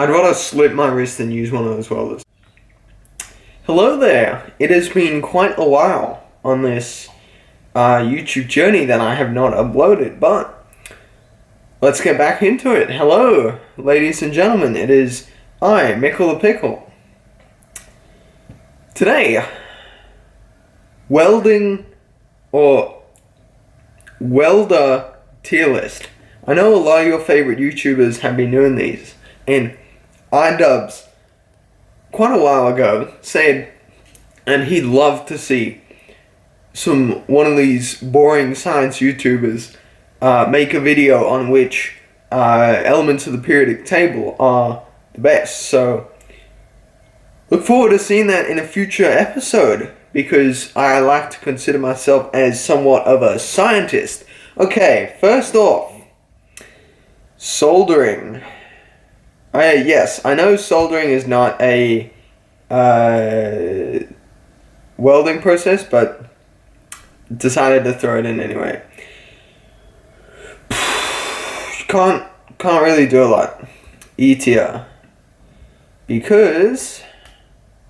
I'd rather slip my wrist than use one of those welders. Hello there. It has been quite a while on this YouTube journey that I have not uploaded, but let's get back into it. Hello, ladies and gentlemen. It is I, Mickle the Pickle. Today, welding or welder tier list. I know a lot of your favorite YouTubers have been doing these, and iDubbbz quite a while ago said, and he'd love to see one of these boring science YouTubers make a video on which elements of the periodic table are the best. So look forward to seeing that in a future episode, because I like to consider myself as somewhat of a scientist. Okay, first off, soldering. Yes, I know soldering is not a welding process, but decided to throw it in anyway. Can't really do a lot. E tier, because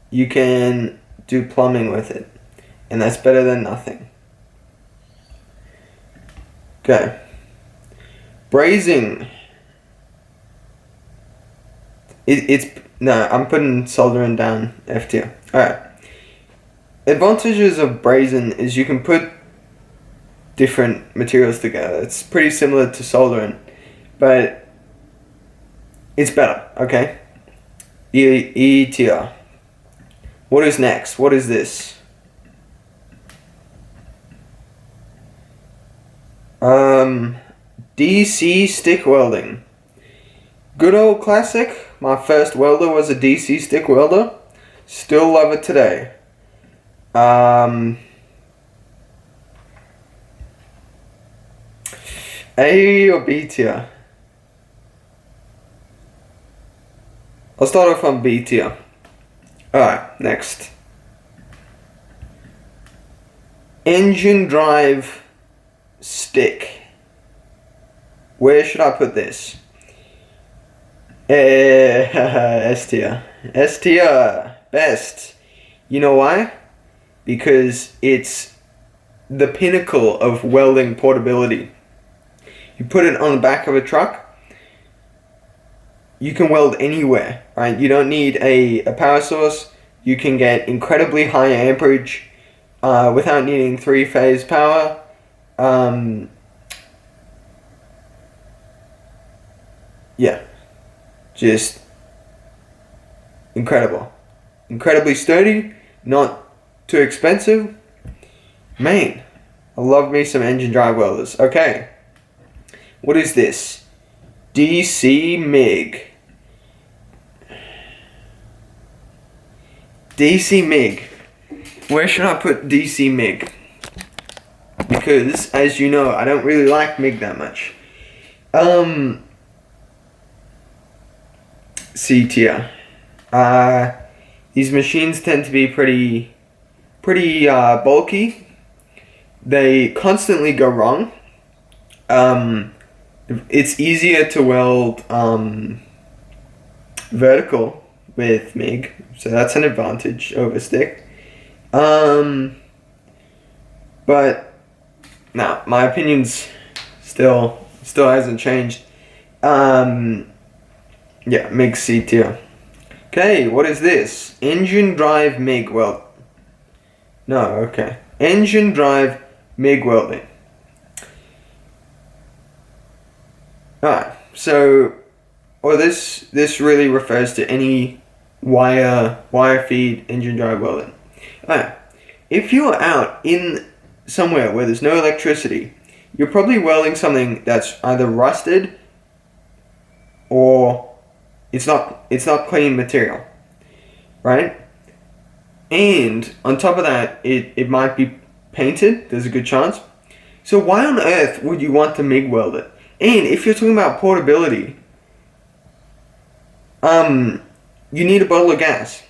you can do plumbing with it, and that's better than nothing. Okay. Brazing. I'm putting soldering down F tier. Alright. Advantages of brazing is you can put different materials together. It's pretty similar to soldering, but it's better, okay? E tier. What is next? What is this? DC stick welding. Good old classic. My first welder was a DC stick welder. Still love it today. A or B tier? I'll start off on B tier. Alright, next. Engine drive stick. Where should I put this? S tier. S tier. Best. You know why? Because it's the pinnacle of welding portability. You put it on the back of a truck, you can weld anywhere, right? You don't need a power source. You can get incredibly high amperage without needing 3-phase power. Yeah, just incredible. Incredibly sturdy, not too expensive. Man, I love me some engine drive welders. Okay, what is this? DC MIG. DC MIG. Where should I put DC MIG? Because, as you know, I don't really like MIG that much. C tier. These machines tend to be pretty bulky. They constantly go wrong. It's easier to weld vertical with MIG, so that's an advantage over stick. But no, my opinion's still hasn't changed. Yeah, MIG C tier. Okay, what is this? Engine drive MIG weld. No, okay. Engine drive MIG welding. Alright, so, or this really refers to any wire feed engine drive welding. Alright, if you're out in somewhere where there's no electricity, you're probably welding something that's either rusted or it's not clean material, right? And on top of that, it might be painted. There's a good chance. So why on earth would you want to MIG weld it? And if you're talking about portability, you need a bottle of gas.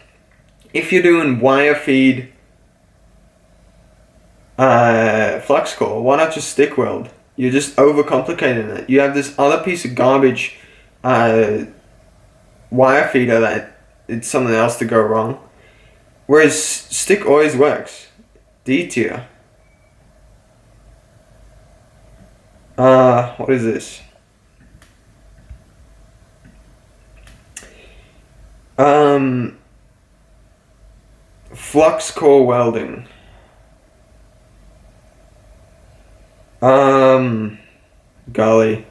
If you're doing wire feed Flux Core, why not just stick weld? You're just overcomplicating it. You have this other piece of garbage wire feeder that it's something else to go wrong. Whereas stick always works. D tier. What is this? Flux Core Welding. Golly.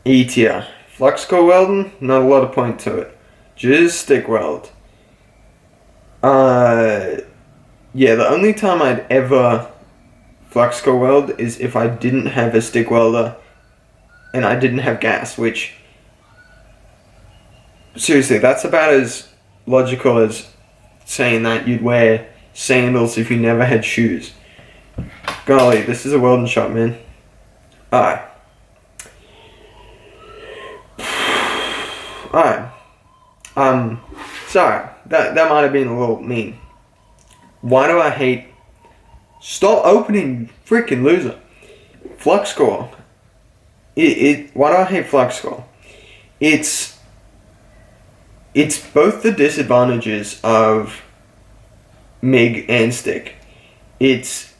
E tier. Flux Core Welding, not a lot of point to it. Just stick weld. Yeah, the only time I'd ever flux core weld is if I didn't have a stick welder and I didn't have gas, which, seriously, that's about as logical as saying that you'd wear sandals if you never had shoes. Golly, this is a welding shop, man. Alright. Sorry, that might have been a little mean. Why do I hate... Stop opening, freaking loser. Flux Core. Why do I hate Flux Core? It's both the disadvantages of MIG and stick. It's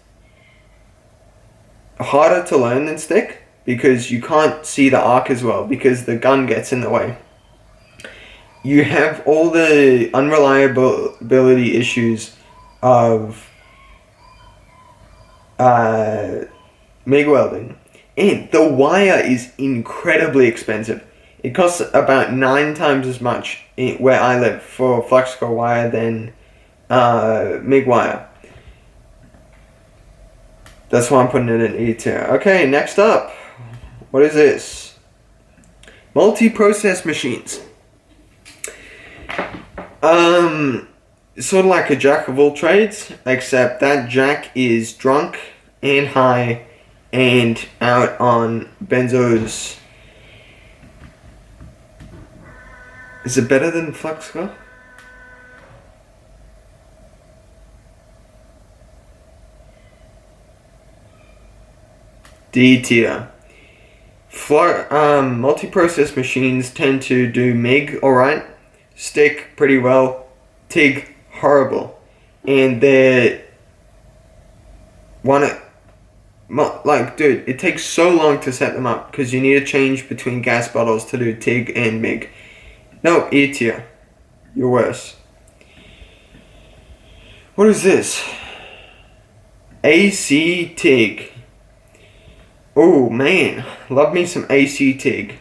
harder to learn than stick because you can't see the arc as well because the gun gets in the way. You have all the unreliability issues of MIG welding, and the wire is incredibly expensive. It costs about 9 times as much where I live for flux core wire than MIG wire. That's why I'm putting it in E tier. Okay, next up, what is this? Multi-process machines. Sort of like a jack of all trades, except that jack is drunk and high and out on benzos. Is it better than Flux Core? D tier. Multi-process machines tend to do MIG alright, stick pretty well, TIG horrible, and they're dude, it takes so long to set them up because you need to change between gas bottles to do TIG and MIG. No, E tier. You're worse. What is this? AC TIG. Oh man, love me some AC TIG.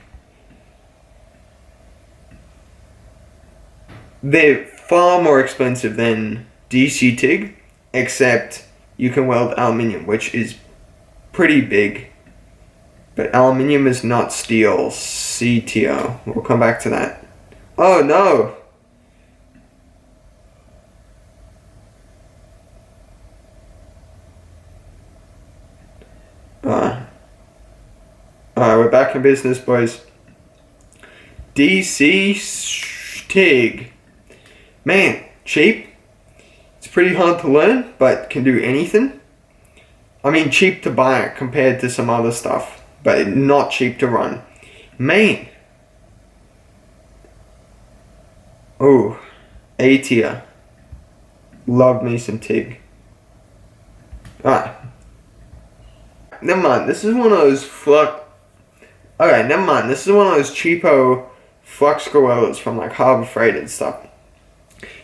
They're far more expensive than DC TIG, except you can weld aluminium, which is pretty big. But aluminium is not steel. C tier. We'll come back to that. Oh no! Alright, we're back in business, boys. DC TIG. Man, cheap. It's pretty hard to learn, but can do anything. I mean, cheap to buy compared to some other stuff, but not cheap to run. Man. Oh, A tier. Love me some TIG. Alright. Never mind, this is one of those Okay, never mind, this is one of those cheapo flux core welders from like Harbor Freight and stuff.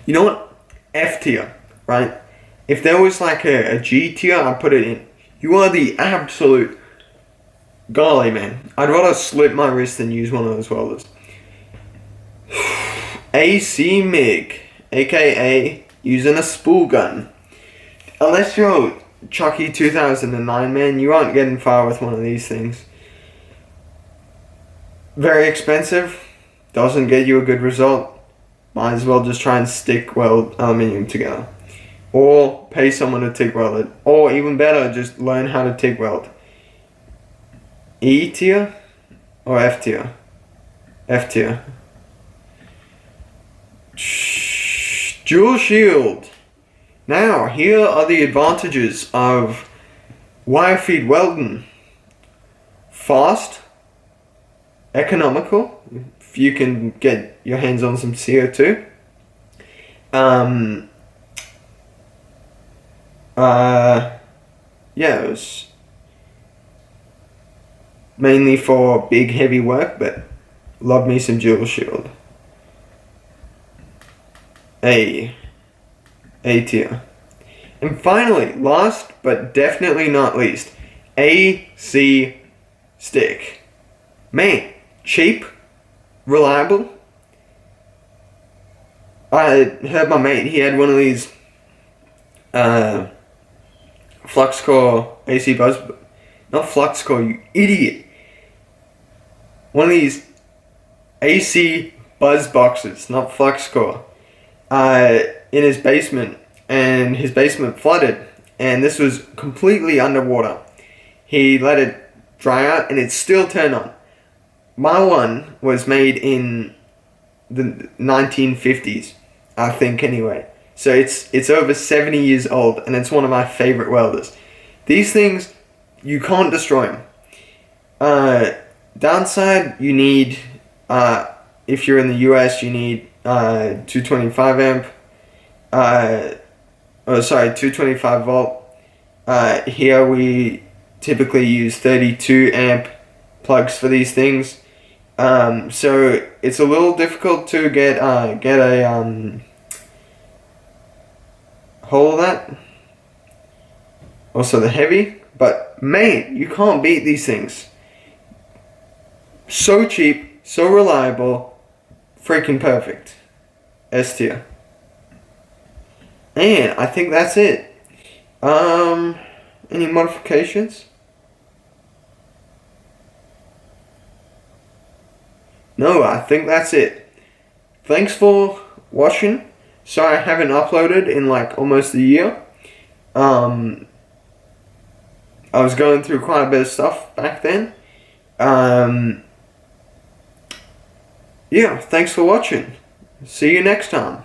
You know what? F tier, right? If there was like a G tier, I'd put it in. You are the absolute... Golly, man. I'd rather slit my wrist than use one of those welders. AC MIG, aka using a spool gun. Unless you're Chucky 2009, man, you aren't getting far with one of these things. Very expensive, doesn't get you a good result. Might as well just try and stick weld aluminium together. Or pay someone to TIG weld it. Or even better, just learn how to TIG weld. E tier or F tier? F tier. Dual shield. Now, here are the advantages of wire feed welding. Fast, economical, if you can get your hands on some CO2. Yeah, it was mainly for big heavy work, but love me some dual shield. A tier. And finally, last but definitely not least, AC stick. Man, cheap, reliable. I heard my mate, he had one of these Flux Core AC buzz, not Flux Core, you idiot. One of these AC buzz boxes, not Flux Core, in his basement, and his basement flooded, and this was completely underwater. He let it dry out, and it still turned on. My one was made in the 1950s, I think anyway. So it's over 70 years old, and it's one of my favorite welders. These things, you can't destroy them. Downside, you need, if you're in the US, you need 225 amp, 225 volt. Here we typically use 32 amp plugs for these things. So it's a little difficult to get a hold of that. Also the heavy, but man, you can't beat these things. So cheap, so reliable, freaking perfect. S tier. And I think that's it. Any modifications? No, I think that's it. Thanks for watching. Sorry I haven't uploaded in like almost a year. I was going through quite a bit of stuff back then. Yeah, thanks for watching. See you next time.